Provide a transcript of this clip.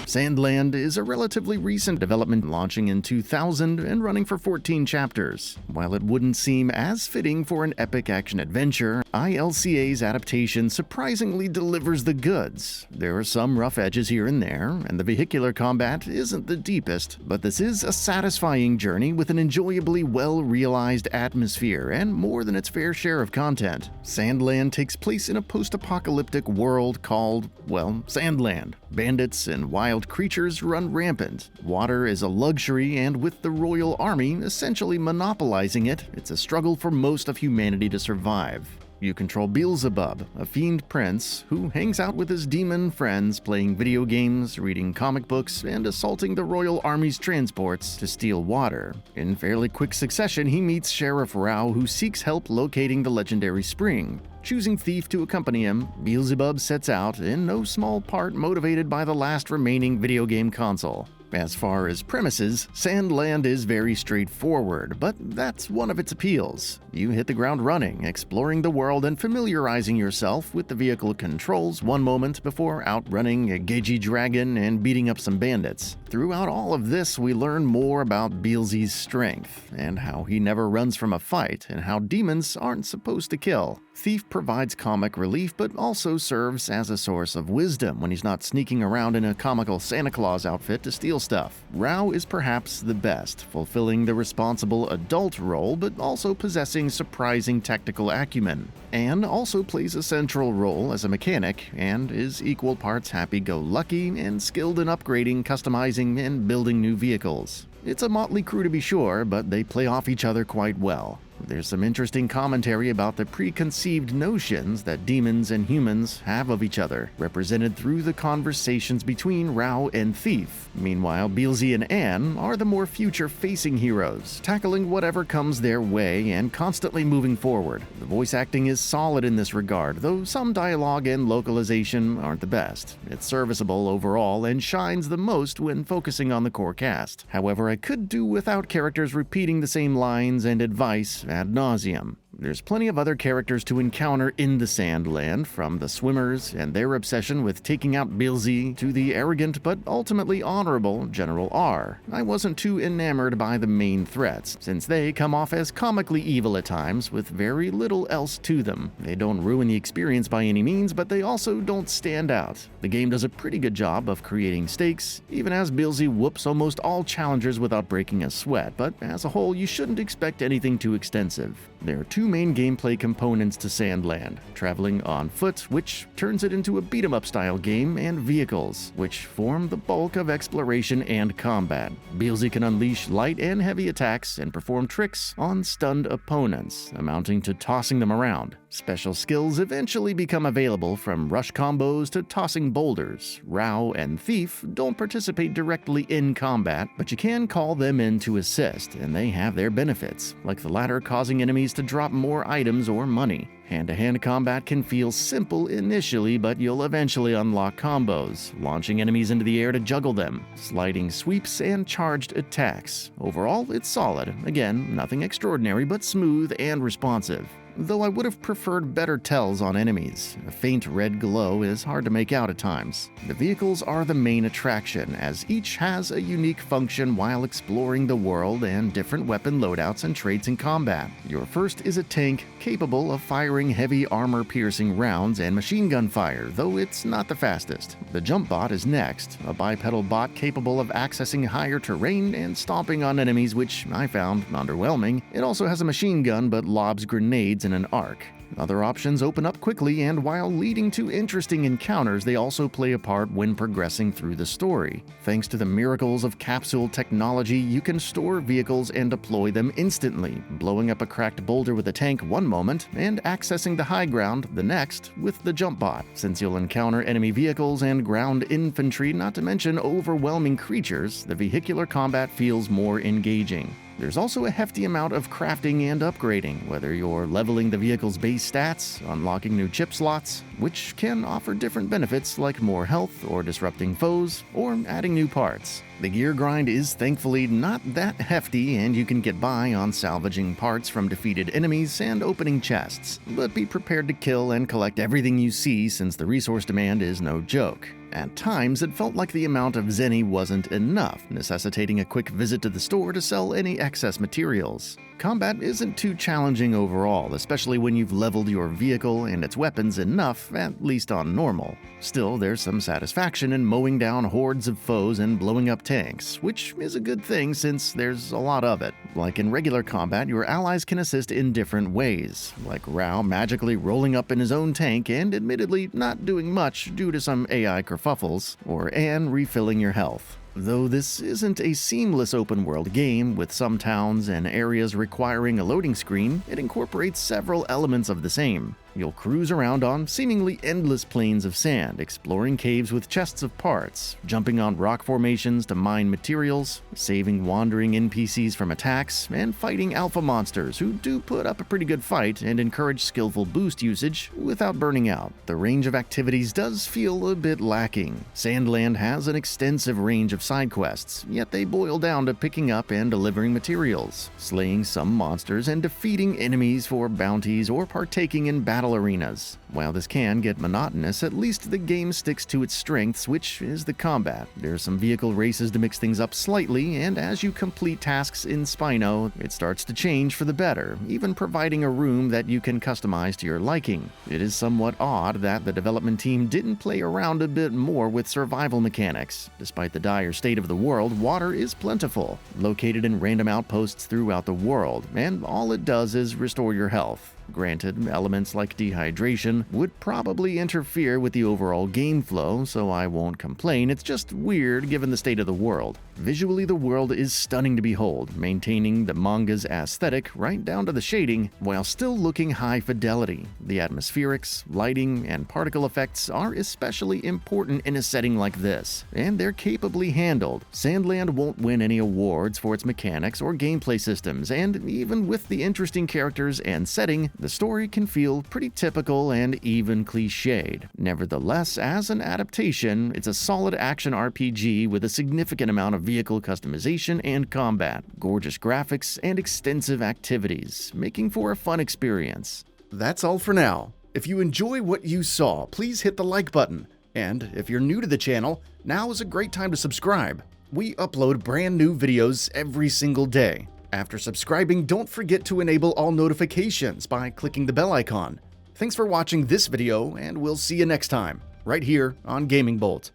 Sandland is a relatively recent development, launching in 2000 and running for 14 chapters. While it wouldn't seem as fitting for an epic action-adventure, ILCA's adaptation surprisingly delivers the goods. There are some rough edges here and there, and the vehicular combat isn't the deepest, but this is a satisfying journey with an enjoyably well-realized atmosphere and more than its fair share of content. Sandland takes place in a post-apocalyptic world called, well, Sandland. Bandits and wild creatures run rampant. Water is a luxury, and with the royal army essentially monopolizing it, it's a struggle for most of humanity to survive. You control Beelzebub, a fiend prince who hangs out with his demon friends, playing video games, reading comic books, and assaulting the royal army's transports to steal water. In fairly quick succession, he meets Sheriff Rao, who seeks help locating the legendary spring. Choosing Thief to accompany him, Beelzebub sets out, in no small part motivated by the last remaining video game console. As far as premises, Sandland is very straightforward, but that's one of its appeals. You hit the ground running, exploring the world and familiarizing yourself with the vehicle controls one moment before outrunning a gagey dragon and beating up some bandits. Throughout all of this, we learn more about Beelzy's strength, and how he never runs from a fight, and how demons aren't supposed to kill. Thief provides comic relief, but also serves as a source of wisdom when he's not sneaking around in a comical Santa Claus outfit to steal stuff. Rao is perhaps the best, fulfilling the responsible adult role, but also possessing surprising tactical acumen. Anne also plays a central role as a mechanic, and is equal parts happy-go-lucky and skilled in upgrading, customizing, and building new vehicles. It's a motley crew to be sure, but they play off each other quite well. There's some interesting commentary about the preconceived notions that demons and humans have of each other, represented through the conversations between Rao and Thief. Meanwhile, Beelzy and Anne are the more future-facing heroes, tackling whatever comes their way and constantly moving forward. The voice acting is solid in this regard, though some dialogue and localization aren't the best. It's serviceable overall and shines the most when focusing on the core cast. However, I could do without characters repeating the same lines and advice ad nauseum. There's plenty of other characters to encounter in the Sandland, from the swimmers and their obsession with taking out Beelzy to the arrogant but ultimately honorable General R. I wasn't too enamored by the main threats, since they come off as comically evil at times with very little else to them. They don't ruin the experience by any means, but they also don't stand out. The game does a pretty good job of creating stakes, even as Beelzy whoops almost all challengers without breaking a sweat, but as a whole you shouldn't expect anything too extensive. There are two main gameplay components to Sandland: traveling on foot, which turns it into a beat-em-up style game, and vehicles, which form the bulk of exploration and combat. Beelzy can unleash light and heavy attacks and perform tricks on stunned opponents, amounting to tossing them around. Special skills eventually become available, from rush combos to tossing boulders. Rao and Thief don't participate directly in combat, but you can call them in to assist, and they have their benefits, like the latter causing enemies to drop more items or money. Hand-to-hand combat can feel simple initially, but you'll eventually unlock combos, launching enemies into the air to juggle them, sliding sweeps, and charged attacks. Overall, it's solid. Again, nothing extraordinary, but smooth and responsive. Though I would have preferred better tells on enemies. A faint red glow is hard to make out at times. The vehicles are the main attraction, as each has a unique function while exploring the world, and different weapon loadouts and traits in combat. Your first is a tank capable of firing heavy armor-piercing rounds and machine gun fire, though it's not the fastest. The jump bot is next, a bipedal bot capable of accessing higher terrain and stomping on enemies, which I found underwhelming. It also has a machine gun but lobs grenades in an arc. Other options open up quickly, and while leading to interesting encounters, they also play a part when progressing through the story. Thanks to the miracles of capsule technology, you can store vehicles and deploy them instantly, blowing up a cracked boulder with a tank one moment, and accessing the high ground the next with the jump bot. Since you'll encounter enemy vehicles and ground infantry, not to mention overwhelming creatures, the vehicular combat feels more engaging. There's also a hefty amount of crafting and upgrading, whether you're leveling the vehicle's base stats, unlocking new chip slots, which can offer different benefits like more health or disrupting foes, or adding new parts. The gear grind is thankfully not that hefty, and you can get by on salvaging parts from defeated enemies and opening chests, but be prepared to kill and collect everything you see, since the resource demand is no joke. At times, it felt like the amount of zenny wasn't enough, necessitating a quick visit to the store to sell any excess materials. Combat isn't too challenging overall, especially when you've leveled your vehicle and its weapons enough, at least on normal. Still, there's some satisfaction in mowing down hordes of foes and blowing up tanks, which is a good thing since there's a lot of it. Like in regular combat, your allies can assist in different ways, like Rao magically rolling up in his own tank and admittedly not doing much due to some AI kerfuffles, or Anne refilling your health. Though this isn't a seamless open-world game, with some towns and areas requiring a loading screen, it incorporates several elements of the same. You'll cruise around on seemingly endless plains of sand, exploring caves with chests of parts, jumping on rock formations to mine materials, saving wandering NPCs from attacks, and fighting alpha monsters who do put up a pretty good fight and encourage skillful boost usage without burning out. The range of activities does feel a bit lacking. Sandland has an extensive range of side quests, yet they boil down to picking up and delivering materials, slaying some monsters and defeating enemies for bounties or partaking in battle arenas. While this can get monotonous, at least the game sticks to its strengths, which is the combat. There's some vehicle races to mix things up slightly, and as you complete tasks in Spino, it starts to change for the better, even providing a room that you can customize to your liking. It is somewhat odd that the development team didn't play around a bit more with survival mechanics. Despite the dire state of the world, water is plentiful, located in random outposts throughout the world, and all it does is restore your health. Granted, elements like dehydration would probably interfere with the overall game flow, so I won't complain. It's just weird given the state of the world. Visually, the world is stunning to behold, maintaining the manga's aesthetic right down to the shading, while still looking high fidelity. The atmospherics, lighting, and particle effects are especially important in a setting like this, and they're capably handled. Sandland won't win any awards for its mechanics or gameplay systems, and even with the interesting characters and setting, the story can feel pretty typical and even cliched. Nevertheless, as an adaptation, it's a solid action RPG with a significant amount of vehicle customization and combat, gorgeous graphics, and extensive activities, making for a fun experience. That's all for now. If you enjoy what you saw, please hit the like button. And if you're new to the channel, now is a great time to subscribe. We upload brand new videos every single day. After subscribing, don't forget to enable all notifications by clicking the bell icon. Thanks for watching this video, and we'll see you next time, right here on GamingBolt.